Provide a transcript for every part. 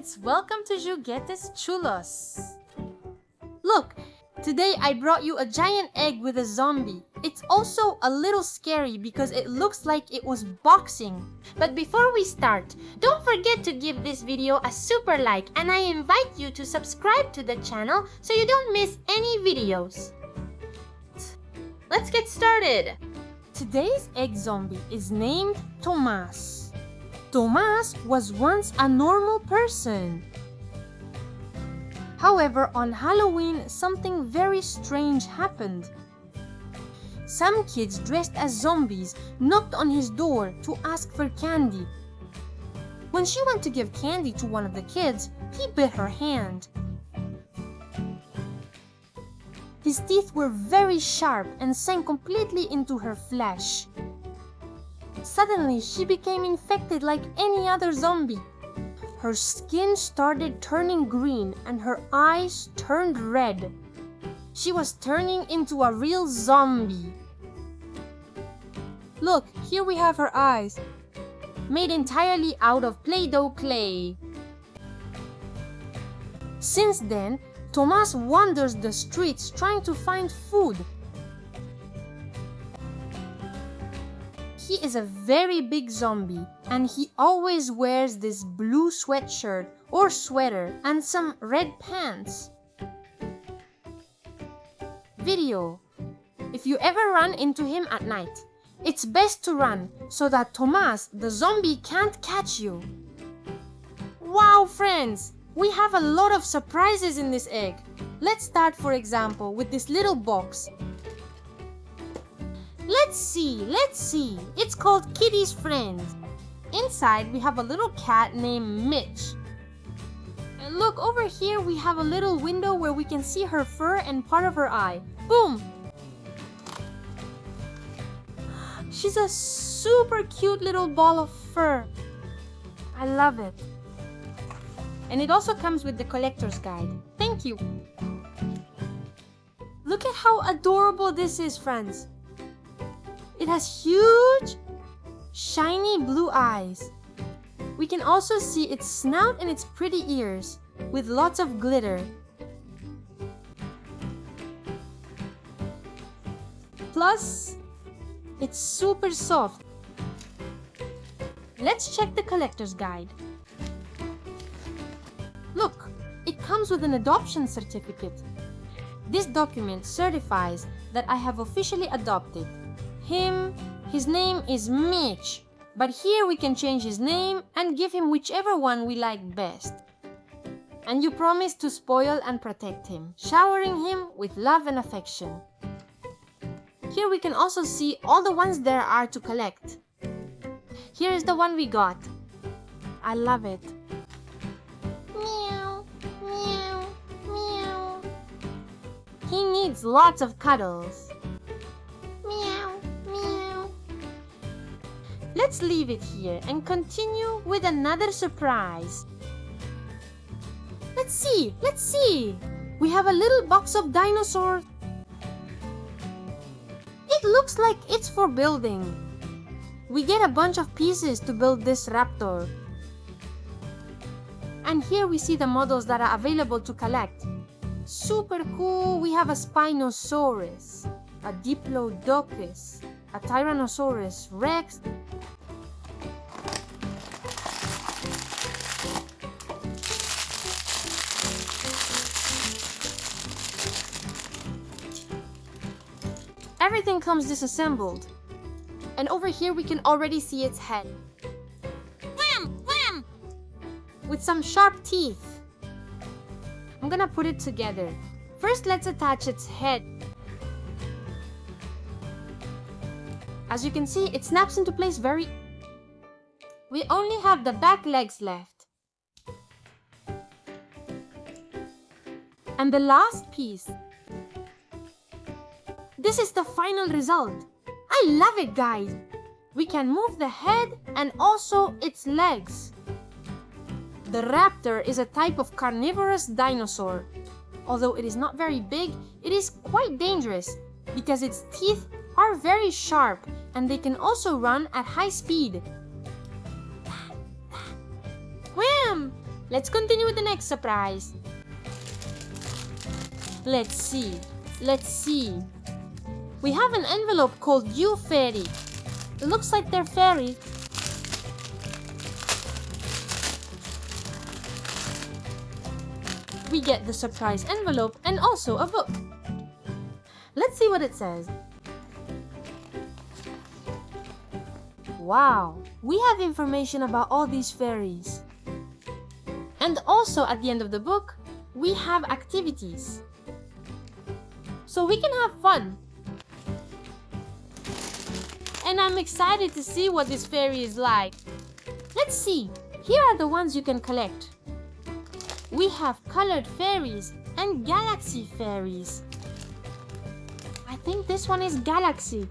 kids! Welcome to Juguetes Chulos! Look! Today I brought you a giant egg with a zombie. It's also a little scary because it looks like it was boxing. But before we start, don't forget to give this video a super like and I invite you to subscribe to the channel so you don't miss any videos. Let's get started! Today's egg zombie is named Tomás. Tomás was once a normal person. However, on Halloween, something very strange happened. Some kids dressed as zombies knocked on his door to ask for candy. When she went to give candy to one of the kids, he bit her hand. His teeth were very sharp and sank completely into her flesh. Suddenly, she became infected like any other zombie. Her skin started turning green and her eyes turned red. She was turning into a real zombie. Look, here we have her eyes, made entirely out of Play-Doh clay. Since then, Tomás wanders the streets trying to find food. He is a very big zombie and he always wears this blue sweatshirt or sweater and some red pants. Video. If you ever run into him at night, it's best to run so that Tomás, the zombie, can't catch you. Wow, friends! We have a lot of surprises in this egg. Let's start, for example, with this little box. Let's see. It's called Kitty's Friends. Inside, we have a little cat named Mitch. And look, over here we have a little window where we can see her fur and part of her eye. Boom! She's a super cute little ball of fur. I love it. And it also comes with the collector's guide. Thank you. Look at how adorable this is, friends. It has huge, shiny blue eyes. We can also see its snout and its pretty ears with lots of glitter. Plus, it's super soft. Let's check the collector's guide. Look, it comes with an adoption certificate. This document certifies that I have officially adopted him. His name is Mitch, but here we can change his name and give him whichever one we like best. And you promise to spoil and protect him, showering him with love and affection. Here we can also see all the ones there are to collect. Here is the one we got. I love it. Meow, meow, meow. He needs lots of cuddles. Let's leave it here and continue with another surprise. Let's see. We have a little box of dinosaurs. It looks like it's for building. We get a bunch of pieces to build this raptor. And here we see the models that are available to collect. Super cool. We have a Spinosaurus, a Diplodocus, a Tyrannosaurus Rex, everything comes disassembled. And over here we can already see its head. Wham! Wham! With some sharp teeth. I'm gonna put it together. First, let's attach its head. As you can see, it snaps into place very... We only have the back legs left. And the last piece. This is the final result. I love it, guys. We can move the head and also its legs. The raptor is a type of carnivorous dinosaur. Although it is not very big, it is quite dangerous because its teeth are very sharp and they can also run at high speed. Wham! Let's continue with the next surprise. Let's see. We have an envelope called You Fairy. It looks like they're fairies. We get the surprise envelope and also a book. Let's see what it says. Wow, we have information about all these fairies. And also at the end of the book, we have activities. So we can have fun. And I'm excited to see what this fairy is like. Let's see. Here are the ones you can collect. We have colored fairies and galaxy fairies. I think this one is galaxy.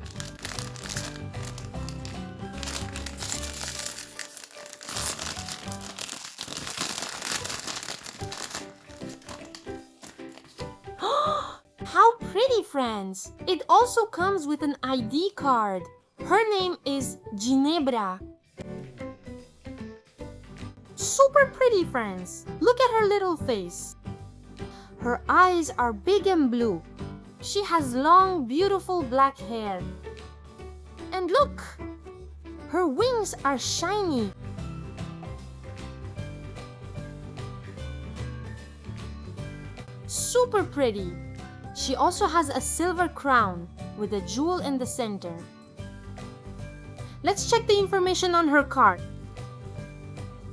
How pretty, friends! It also comes with an ID card. Her name is Ginebra. Super pretty, friends. Look at her little face. Her eyes are big and blue. She has long, beautiful black hair. And look! Her wings are shiny. Super pretty. She also has a silver crown with a jewel in the center. Let's check the information on her card.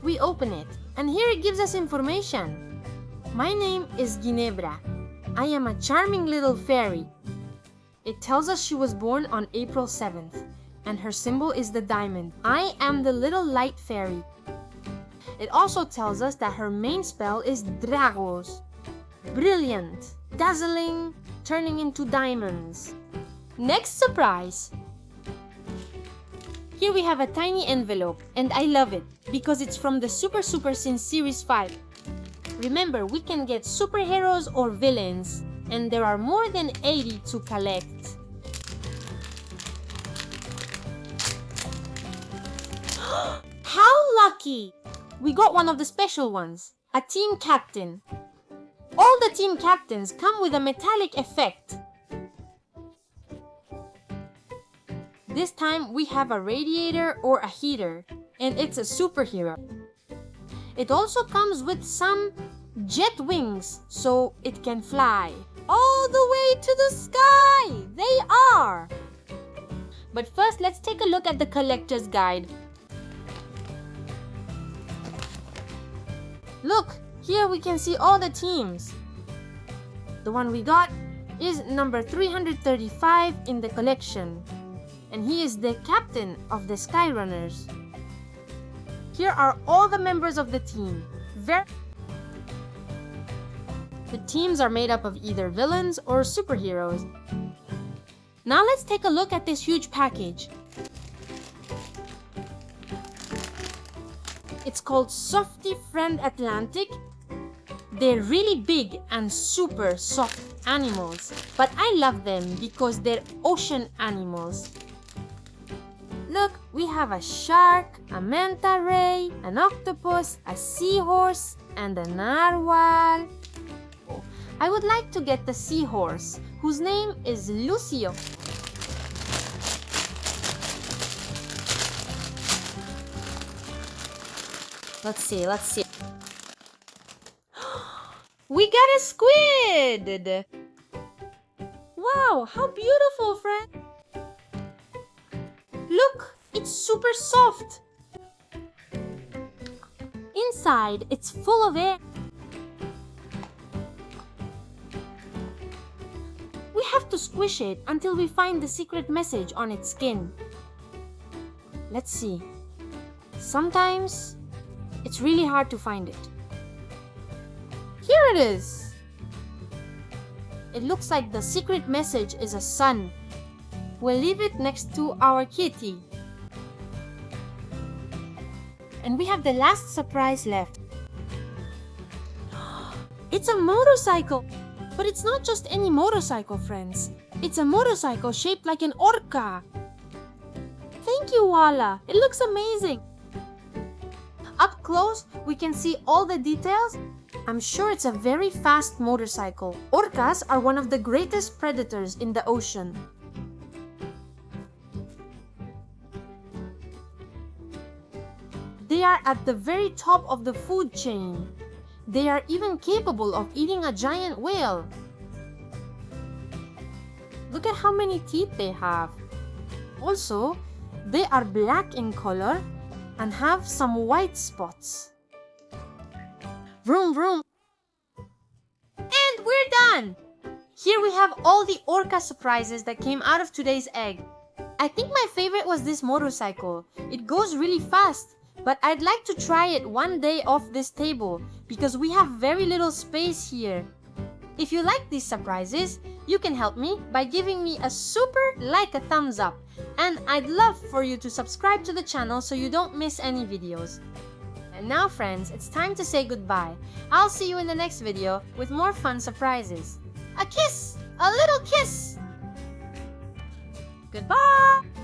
We open it, and here it gives us information. My name is Ginebra. I am a charming little fairy. It tells us she was born on April 7th, and her symbol is the diamond. I am the little light fairy. It also tells us that her main spell is Dragos. Brilliant, dazzling, turning into diamonds. Next surprise. Here we have a tiny envelope, and I love it because it's from the Super Sin Series 5. Remember, we can get superheroes or villains, and there are more than 80 to collect. How lucky! We got one of the special ones, a team captain. All the team captains come with a metallic effect. This time we have a radiator or a heater, and it's a superhero. It also comes with some jet wings, so it can fly all the way to the sky. They are! But first, let's take a look at the collector's guide. Look, here we can see all the teams. The one we got is number 335 in the collection, and he is the captain of the Skyrunners. Here are all the members of the team. The teams are made up of either villains or superheroes. Now let's take a look at this huge package. It's called Softy Friend Atlantic. They're really big and super soft animals, but I love them because they're ocean animals. Look, we have a shark, a manta ray, an octopus, a seahorse, and a narwhal. I would like to get the seahorse, whose name is Lucio. Let's see. We got a squid! Wow, how beautiful, friend! Look, it's super soft. Inside, it's full of air. We have to squish it until we find the secret message on its skin. Let's see. Sometimes, it's really hard to find it. Here it is! It looks like the secret message is a sun. We'll leave it next to our kitty. And we have the last surprise left. It's a motorcycle! But it's not just any motorcycle, friends. It's a motorcycle shaped like an orca. Thank you, Wala. It looks amazing. up close, we can see all the details. I'm sure it's a very fast motorcycle. Orcas are one of the greatest predators in the ocean. They are at the very top of the food chain. They are even capable of eating a giant whale. Look at how many teeth they have. Also, they are black in color and have some white spots. Vroom vroom. And we're done! Here we have all the orca surprises that came out of today's egg. I think my favorite was this motorcycle. It goes really fast, but I'd like to try it one day off this table because we have very little space here. If you like these surprises, you can help me by giving me a a thumbs up. And I'd love for you to subscribe to the channel so you don't miss any videos. And now friends, it's time to say goodbye. I'll see you in the next video with more fun surprises. A kiss! A little kiss! Goodbye!